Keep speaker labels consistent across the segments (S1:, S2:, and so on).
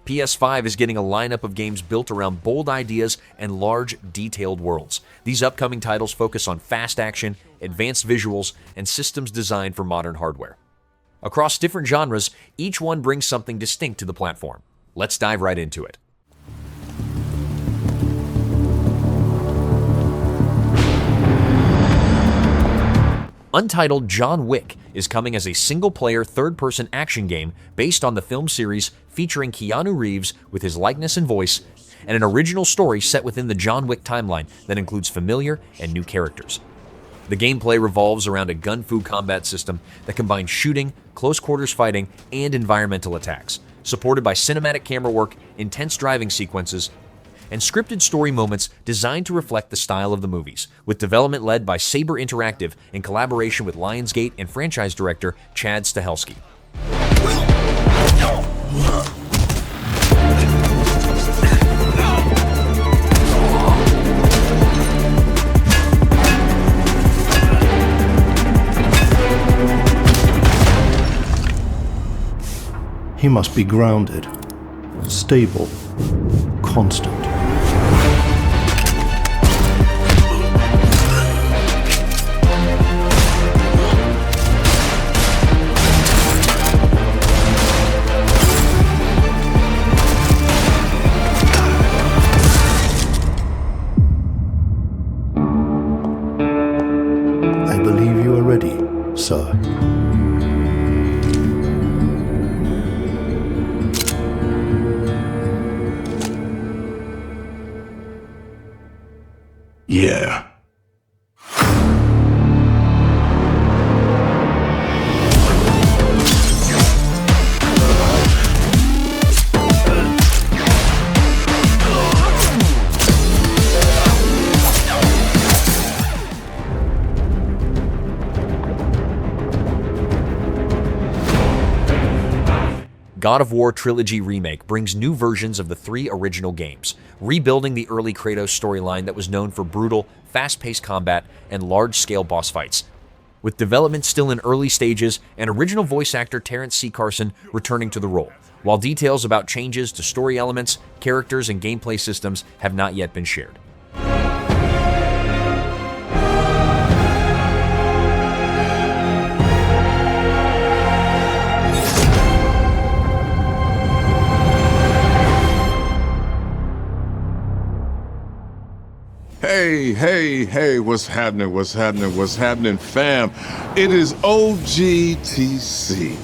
S1: PS5 is getting a lineup of games built around bold ideas and large, detailed worlds. These upcoming titles focus on fast action, advanced visuals, and systems designed for modern hardware. Across different genres, each one brings something distinct to the platform. Let's dive right into it. Untitled John Wick is coming as a single-player, third-person action game based on the film series featuring Keanu Reeves with his likeness and voice, and an original story set within the John Wick timeline that includes familiar and new characters. The gameplay revolves around a gun-fu combat system that combines shooting, close-quarters fighting, and environmental attacks, supported by cinematic camera work, intense driving sequences, and scripted story moments designed to reflect the style of the movies, with development led by Saber Interactive in collaboration with Lionsgate and franchise director Chad Stahelski.
S2: He must be grounded, stable, constant. I believe you are ready, sir.
S3: Yeah.
S1: God of War Trilogy Remake brings new versions of the 3 original games, rebuilding the early Kratos storyline that was known for brutal, fast-paced combat and large-scale boss fights. With development still in early stages and original voice actor Terrence C. Carson returning to the role, while details about changes to story elements, characters, and gameplay systems have not yet been shared.
S3: Hey, what's happening, fam? It is OGTC,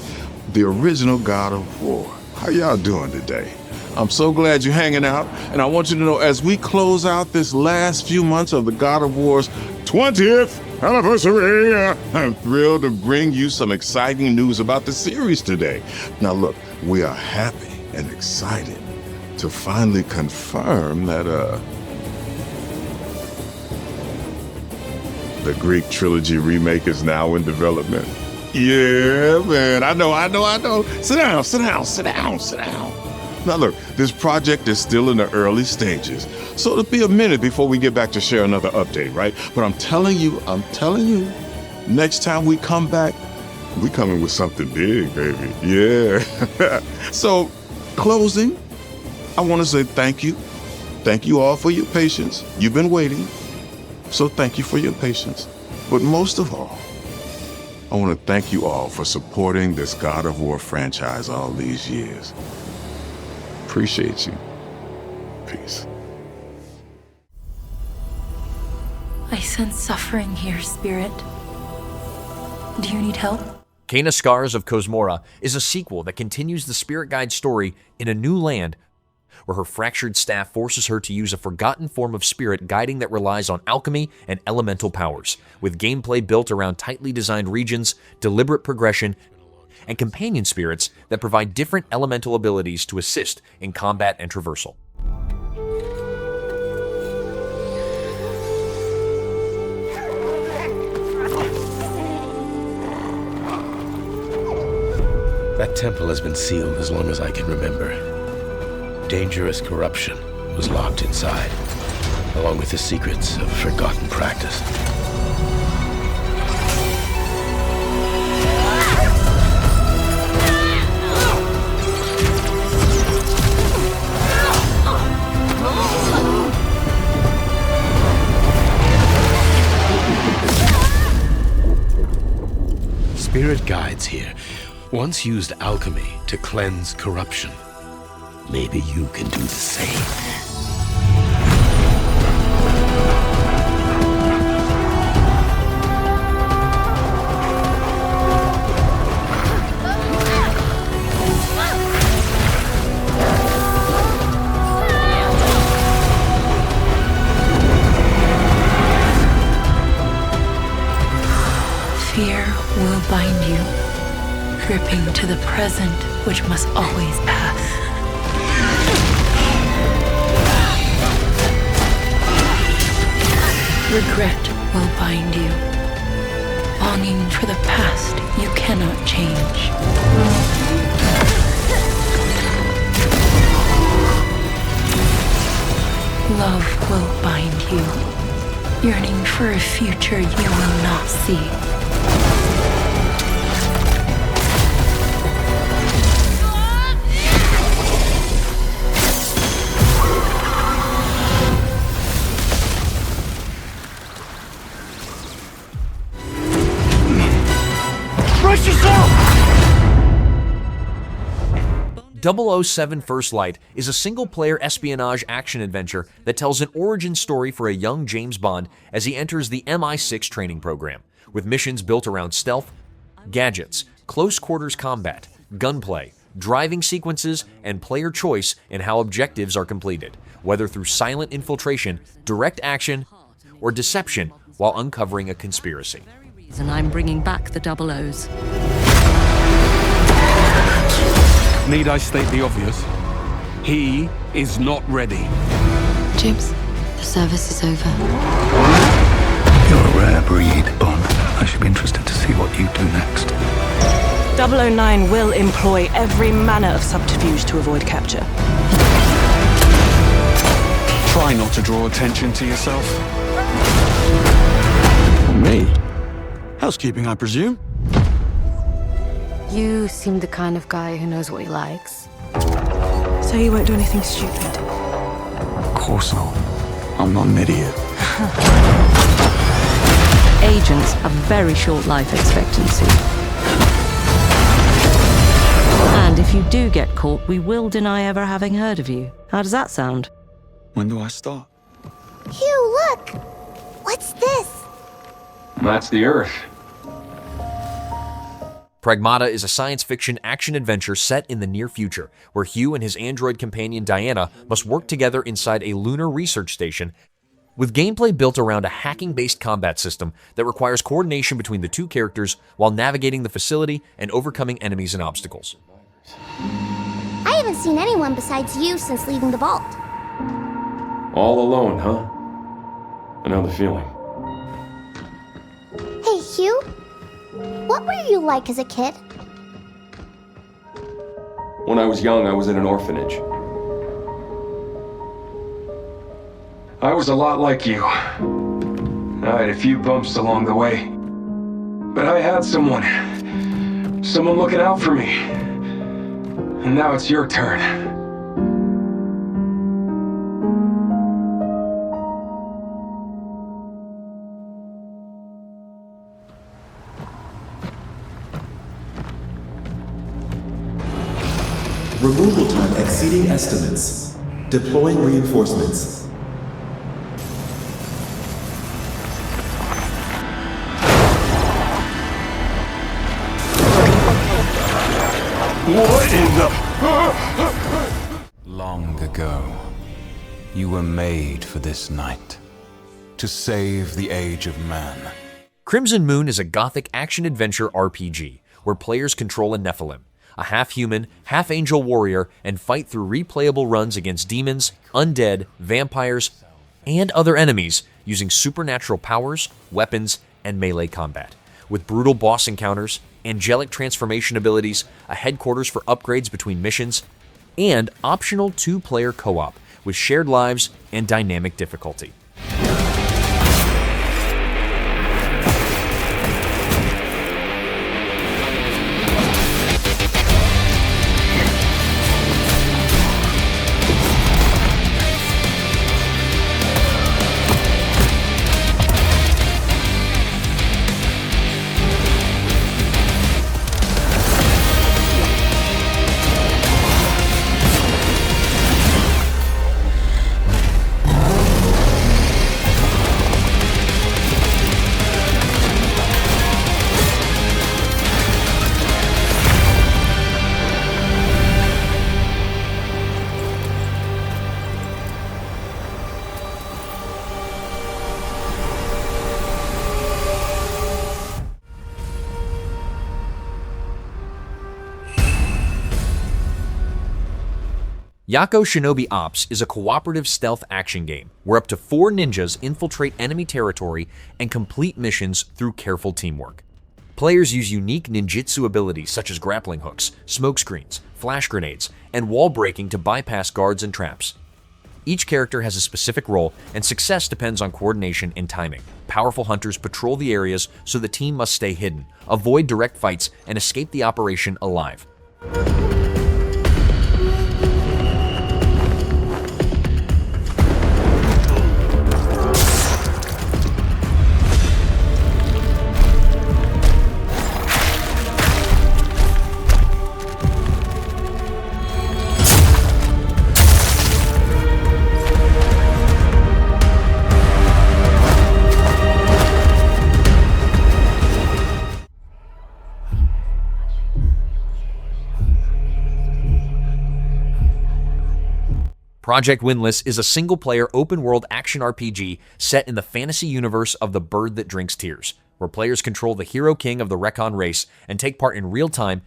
S3: the original God of War. How y'all doing today? I'm so glad you're hanging out, and I want you to know as we close out this last few months of the God of War's 20th anniversary, I'm thrilled to bring you some exciting news about the series today. Now look, we are happy and excited to finally confirm that, the Greek Trilogy Remake is now in development. Yeah, man, I know. Sit down. Now look, this project is still in the early stages, so it'll be a minute before we get back to share another update, right? But I'm telling you, next time we come back, we coming with something big, baby. Yeah. So, closing, I want to say thank you. Thank you all for your patience. You've been waiting. So thank you for your patience. But most of all, I want to thank you all for supporting this God of War franchise all these years. Appreciate you. Peace.
S4: I sense suffering here, Spirit. Do you need help?
S1: Kena Scars of Kosmora is a sequel that continues the Spirit Guide story in a new land where her fractured staff forces her to use a forgotten form of spirit guiding that relies on alchemy and elemental powers, with gameplay built around tightly designed regions, deliberate progression, and companion spirits that provide different elemental abilities to assist in combat and traversal.
S5: That temple has been sealed as long as I can remember. Dangerous corruption was locked inside, along with the secrets of a forgotten practice. guides here once used alchemy to cleanse corruption. Maybe you can do the same.
S4: Fear will bind you, gripping to the present, which must always pass. Regret will bind you, longing for the past you cannot change. Love will bind you, yearning for a future you will not see.
S6: Brace yourself!
S1: 007 First Light is a single-player espionage action-adventure that tells an origin story for a young James Bond as he enters the MI6 training program, with missions built around stealth, gadgets, close-quarters combat, gunplay, driving sequences, and player choice in how objectives are completed, whether through silent infiltration, direct action, or deception while uncovering a conspiracy.
S7: And I'm bringing back the 00s.
S6: Need I state the obvious? He is not ready.
S4: James, the service is over.
S2: You're a rare breed, Bond. I should be interested to see what you do next.
S8: 009 will employ every manner of subterfuge to avoid capture.
S6: Try not to draw attention to yourself.
S9: Me? Housekeeping, I presume?
S10: You seem the kind of guy who knows what he likes.
S8: So you won't do anything stupid?
S9: Of course not. I'm not an idiot.
S7: Agents have very short life expectancy. And if you do get caught, we will deny ever having heard of you. How does that sound?
S9: When do I start?
S10: Hugh, look! What's this?
S11: That's the Earth.
S1: Pragmata is a science fiction action-adventure set in the near future, where Hugh and his android companion Diana must work together inside a lunar research station, with gameplay built around a hacking-based combat system that requires coordination between the two characters while navigating the facility and overcoming enemies and obstacles.
S10: I haven't seen anyone besides you since leaving the vault.
S11: All alone, huh? I know the feeling.
S10: Hey, Hugh? What were you like as a kid?
S11: When I was young, I was in an orphanage. I was a lot like you. I had a few bumps along the way. But I had someone looking out for me. And now it's your turn.
S12: Removal time exceeding estimates. Deploying reinforcements.
S6: What in the...
S13: Long ago, you were made for this night. To save the age of man.
S1: Crimson Moon is a gothic action-adventure RPG, where players control a Nephilim, a half-human, half-angel warrior, and fight through replayable runs against demons, undead, vampires, and other enemies using supernatural powers, weapons, and melee combat. With brutal boss encounters, angelic transformation abilities, a headquarters for upgrades between missions, and optional 2-player co-op with shared lives and dynamic difficulty. Yakoh Shinobi Ops is a cooperative stealth action game where up to 4 ninjas infiltrate enemy territory and complete missions through careful teamwork. Players use unique ninjutsu abilities such as grappling hooks, smoke screens, flash grenades, and wall breaking to bypass guards and traps. Each character has a specific role, and success depends on coordination and timing. Powerful hunters patrol the areas, so the team must stay hidden, avoid direct fights, and escape the operation alive. Project Windless is a single-player, open-world action RPG set in the fantasy universe of The Bird That Drinks Tears, where players control the hero king of the Recon race and take part in real-time,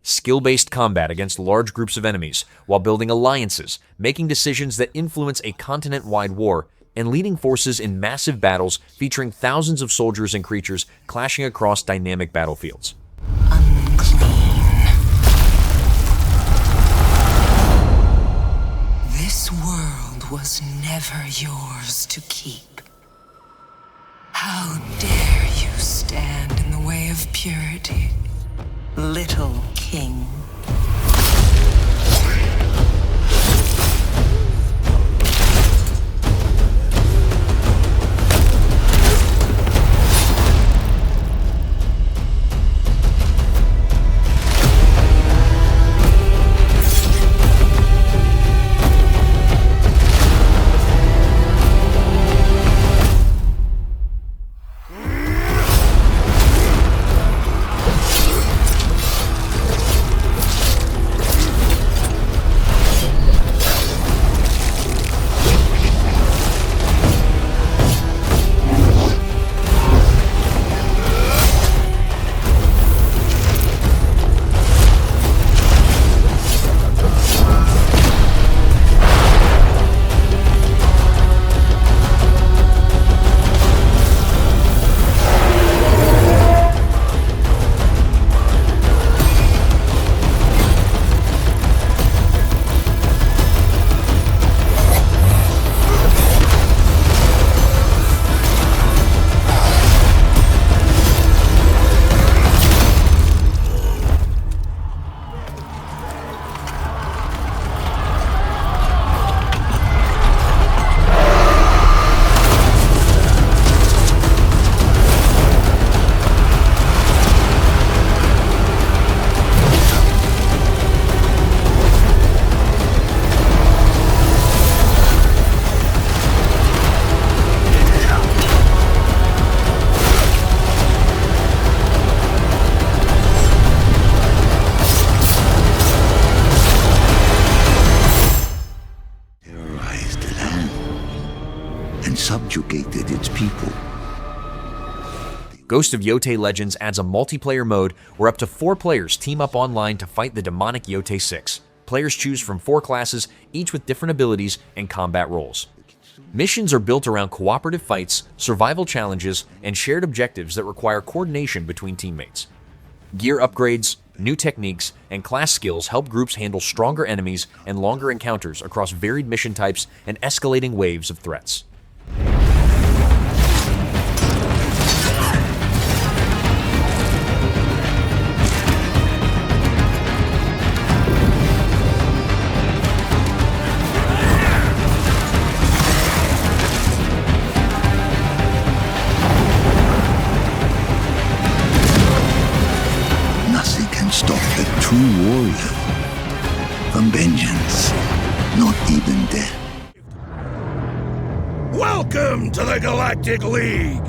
S1: skill-based combat against large groups of enemies, while building alliances, making decisions that influence a continent-wide war, and leading forces in massive battles featuring thousands of soldiers and creatures clashing across dynamic battlefields.
S14: This world was never yours to keep. How dare you stand in the way of purity, little king?
S2: Subjugated its people.
S1: Ghost of Yōtei Legends adds a multiplayer mode where up to 4 players team up online to fight the demonic Yōtei 6. Players choose from 4 classes, each with different abilities and combat roles. Missions are built around cooperative fights, survival challenges, and shared objectives that require coordination between teammates. Gear upgrades, new techniques, and class skills help groups handle stronger enemies and longer encounters across varied mission types and escalating waves of threats.
S2: Nothing can stop a true warrior from vengeance, not even death.
S15: Welcome to the Galactic League!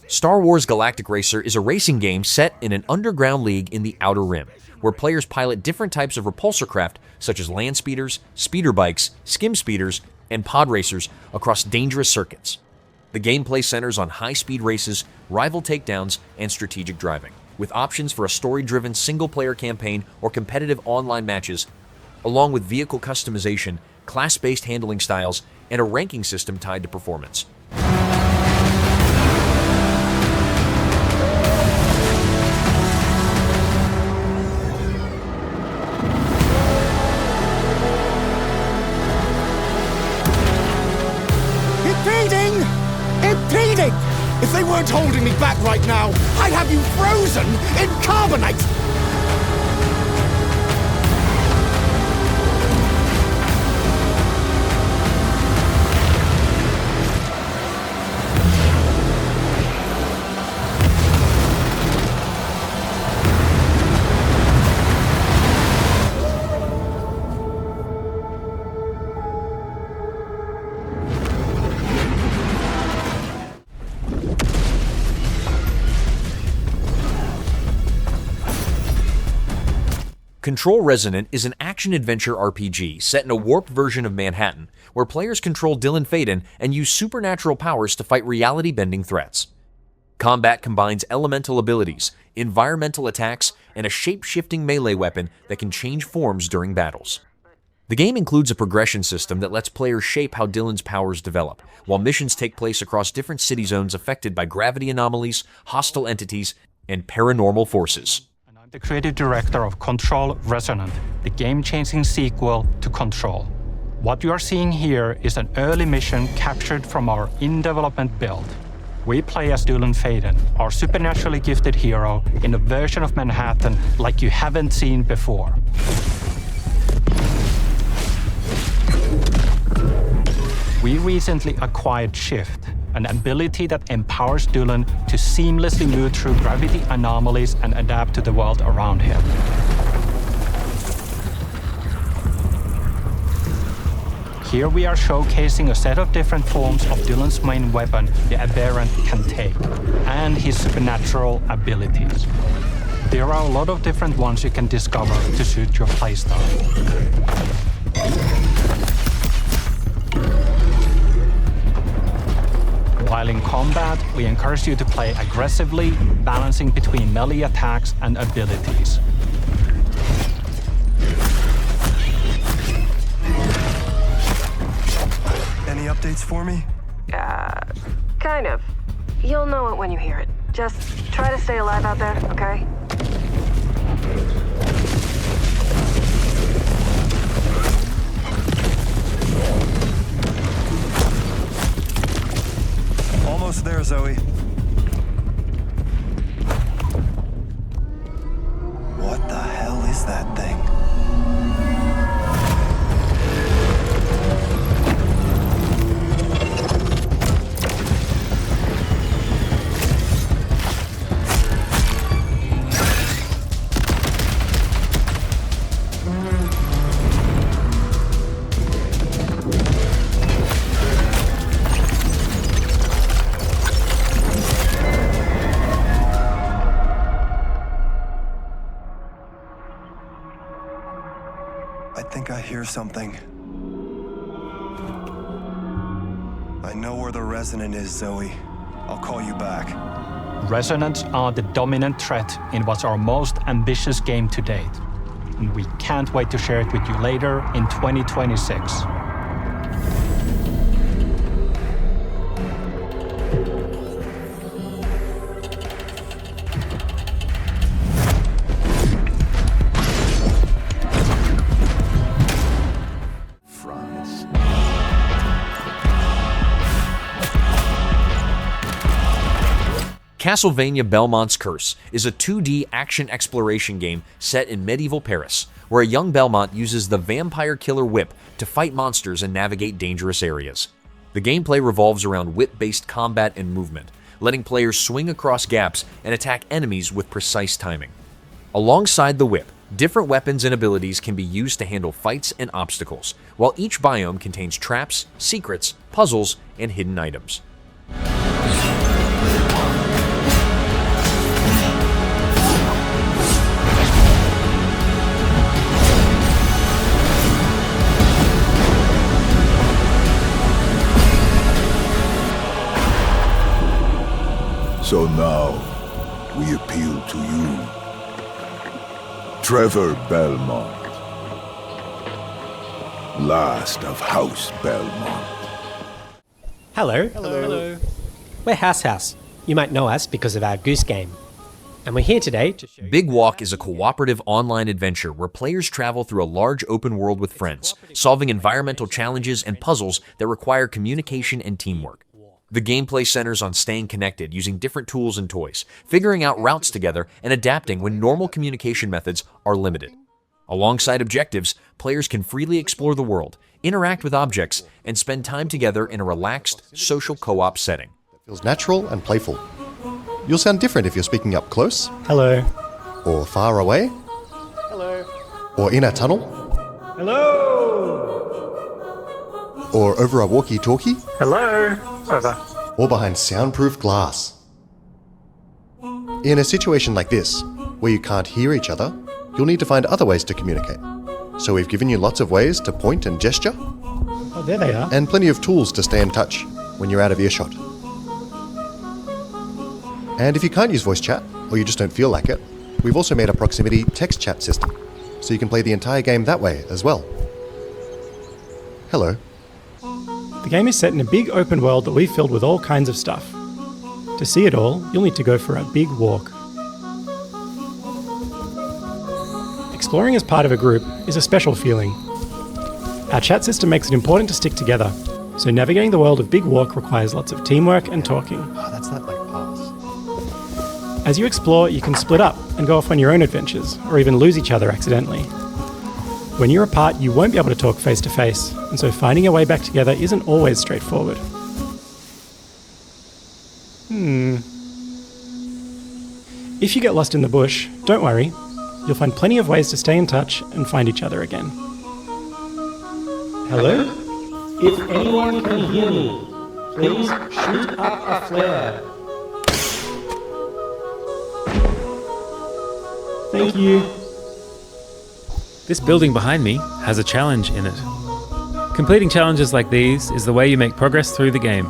S1: Star Wars Galactic Racer is a racing game set in an underground league in the Outer Rim, where players pilot different types of repulsor craft such as land speeders, speeder bikes, skim speeders, and pod racers across dangerous circuits. The gameplay centers on high-speed races, rival takedowns, and strategic driving, with options for a story-driven single-player campaign or competitive online matches. along with vehicle customization, class-based handling styles, and a ranking system tied to performance.
S15: Impeding! If they weren't holding me back right now, I'd have you frozen in carbonite!
S1: Control Resonant is an action-adventure RPG set in a warped version of Manhattan, where players control Dylan Faden and use supernatural powers to fight reality-bending threats. Combat combines elemental abilities, environmental attacks, and a shape-shifting melee weapon that can change forms during battles. The game includes a progression system that lets players shape how Dylan's powers develop, while missions take place across different city zones affected by gravity anomalies, hostile entities, and paranormal forces.
S16: The creative director of Control Resonant, the game-changing sequel to Control. What you are seeing here is an early mission captured from our in-development build. We play as Dylan Faden, our supernaturally gifted hero, in a version of Manhattan like you haven't seen before. We recently acquired Shift, an ability that empowers Dylan to seamlessly move through gravity anomalies and adapt to the world around him. Here we are showcasing a set of different forms of Dylan's main weapon, the Aberrant, can take, and his supernatural abilities. There are a lot of different ones you can discover to suit your playstyle. While in combat, we encourage you to play aggressively, balancing between melee attacks and abilities.
S17: Any updates for me?
S8: Kind of. You'll know it when you hear it. Just try to stay alive out there, okay?
S17: Almost there, Zoe. What the hell is that thing? Something. I know where the Resonant is, Zoe. I'll call you back.
S16: Resonants are the dominant threat in what's our most ambitious game to date. And we can't wait to share it with you later in 2026.
S1: Castlevania Belmont's Curse is a 2D action exploration game set in medieval Paris, where a young Belmont uses the vampire killer whip to fight monsters and navigate dangerous areas. The gameplay revolves around whip-based combat and movement, letting players swing across gaps and attack enemies with precise timing. Alongside the whip, different weapons and abilities can be used to handle fights and obstacles, while each biome contains traps, secrets, puzzles, and hidden items.
S18: So now, we appeal to you, Trevor Belmont. last of House Belmont.
S19: Hello. Hello. We're House. You might know us because of our Goose Game. And we're here today to show you...
S1: Big Walk is a cooperative online adventure where players travel through a large open world with friends, solving environmental challenges and puzzles that require communication and teamwork. The gameplay centers on staying connected using different tools and toys, figuring out routes together, and adapting when normal communication methods are limited. Alongside objectives, players can freely explore the world, interact with objects, and spend time together in a relaxed, social co-op setting.
S20: Feels natural and playful. You'll sound different if you're speaking up close.
S19: Hello.
S20: Or far away.
S19: Hello.
S20: Or in a tunnel.
S19: Hello.
S20: Or over a walkie-talkie.
S19: Hello. Over.
S20: Or behind soundproof glass. In a situation like this, where you can't hear each other, you'll need to find other ways to communicate. So we've given you lots of ways to point and gesture.
S19: Oh, there they are.
S20: And plenty of tools to stay in touch when you're out of earshot. And if you can't use voice chat, or you just don't feel like it, we've also made a proximity text chat system, so you can play the entire game that way as well. Hello.
S19: The game is set in a big open world that we've filled with all kinds of stuff. To see it all, you'll need to go for a big walk. Exploring as part of a group is a special feeling. Our chat system makes it important to stick together, so navigating the world of Big Walk requires lots of teamwork and talking.
S20: Oh, that's that like pass.
S19: As you explore, you can split up and go off on your own adventures, or even lose each other accidentally. When you're apart, you won't be able to talk face to face, and so finding a way back together isn't always straightforward. If you get lost in the bush, don't worry. You'll find plenty of ways to stay in touch and find each other again. Hello?
S21: If anyone can hear me, please shoot up a flare.
S19: Thank you.
S22: This building behind me has a challenge in it. Completing challenges like these is the way you make progress through the game.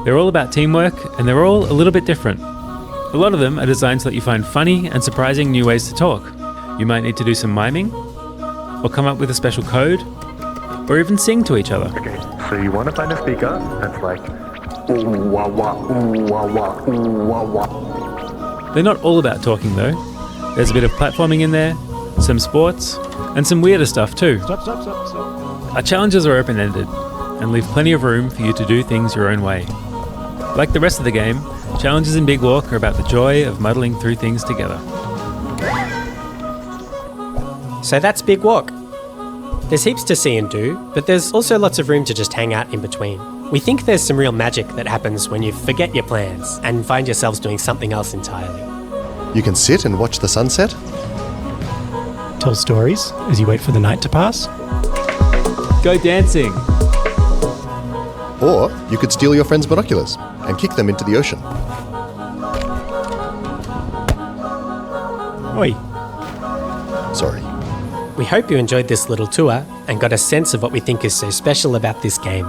S22: They're all about teamwork, and they're all a little bit different. A lot of them are designed so that you find funny and surprising new ways to talk. You might need to do some miming, or come up with a special code, or even sing to each other.
S23: Okay, so you want to find a speaker that's like ooh wah wah ooh wah wah ooh wah wah.
S22: They're not all about talking though. There's a bit of platforming in there, some sports, and some weirder stuff too.
S19: Stop.
S22: Our challenges are open-ended, and leave plenty of room for you to do things your own way. Like the rest of the game, challenges in Big Walk are about the joy of muddling through things together.
S19: So that's Big Walk. There's heaps to see and do, but there's also lots of room to just hang out in between. We think there's some real magic that happens when you forget your plans and find yourselves doing something else entirely.
S20: You can sit and watch the sunset.
S19: Tell stories as you wait for the night to pass.
S22: Go dancing.
S20: Or you could steal your friend's binoculars and kick them into the ocean.
S19: Oi.
S20: Sorry.
S19: We hope you enjoyed this little tour and got a sense of what we think is so special about this game.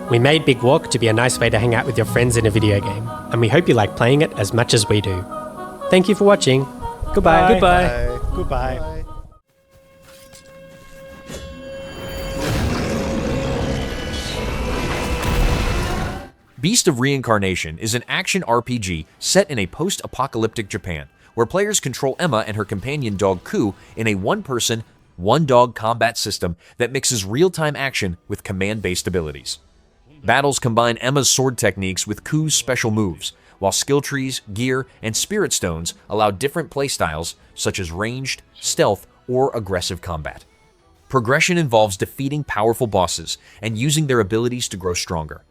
S19: We made Big Walk to be a nice way to hang out with your friends in a video game, and we hope you like playing it as much as we do. Thank you for watching. Goodbye.
S22: Goodbye.
S19: Goodbye.
S1: Beast of Reincarnation is an action RPG set in a post-apocalyptic Japan, where players control Emma and her companion dog Ku in a one-person, one-dog combat system that mixes real-time action with command-based abilities. Battles combine Emma's sword techniques with Ku's special moves, while skill trees, gear, and spirit stones allow different playstyles such as ranged, stealth, or aggressive combat. Progression involves defeating powerful bosses and using their abilities to grow stronger.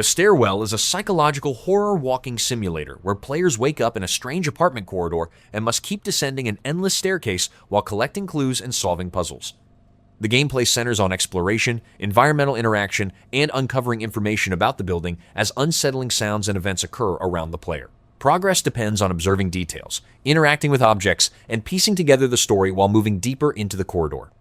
S1: The Stairwell is a psychological horror walking simulator where players wake up in a strange apartment corridor and must keep descending an endless staircase while collecting clues and solving puzzles. The gameplay centers on exploration, environmental interaction, and uncovering information about the building as unsettling sounds and events occur around the player. Progress depends on observing details, interacting with objects, and piecing together the story while moving deeper into the corridor.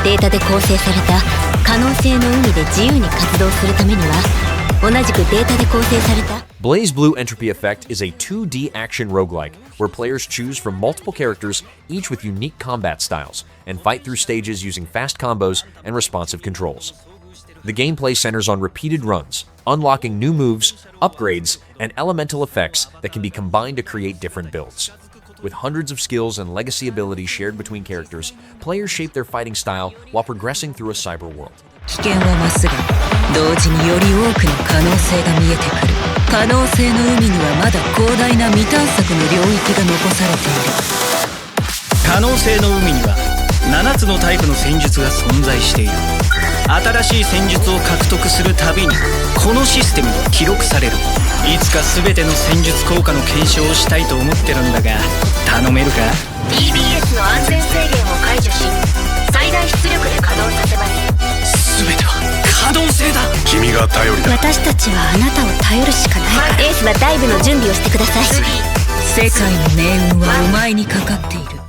S3: データで構成された可能性の海で自由に活動するためには同じくデータで構成された
S1: BlazBlue Entropy Effect is a 2D action roguelike where players choose from multiple characters, each with unique combat styles, and fight through stages using fast combos and responsive controls. The gameplay centers on repeated runs, unlocking new moves, upgrades, and elemental effects that can be combined to create different builds. With hundreds of skills and legacy abilities shared between characters, players shape their fighting style while progressing through a cyber world.
S14: 危険は増すが同時により多くの可能性が見えてくる。可能性の海にはまだ広大な未探索の領域が残されている。
S4: 可能性の海には7つのタイプの戦術が存在している。新しい戦術を獲得するたびにこのシステムが記録される。いつか全ての戦術効果の検証をしたいと思ってるんだが頼めるか？
S3: TBS の安全制限を解除し最大出力で稼働させます。
S4: 全ては可能性だ。
S18: 君が頼りだ。
S3: 私たちはあなたを頼るしかないから。エースはダイブの準備をしてください。
S14: 世界の命運はお前にかかっている。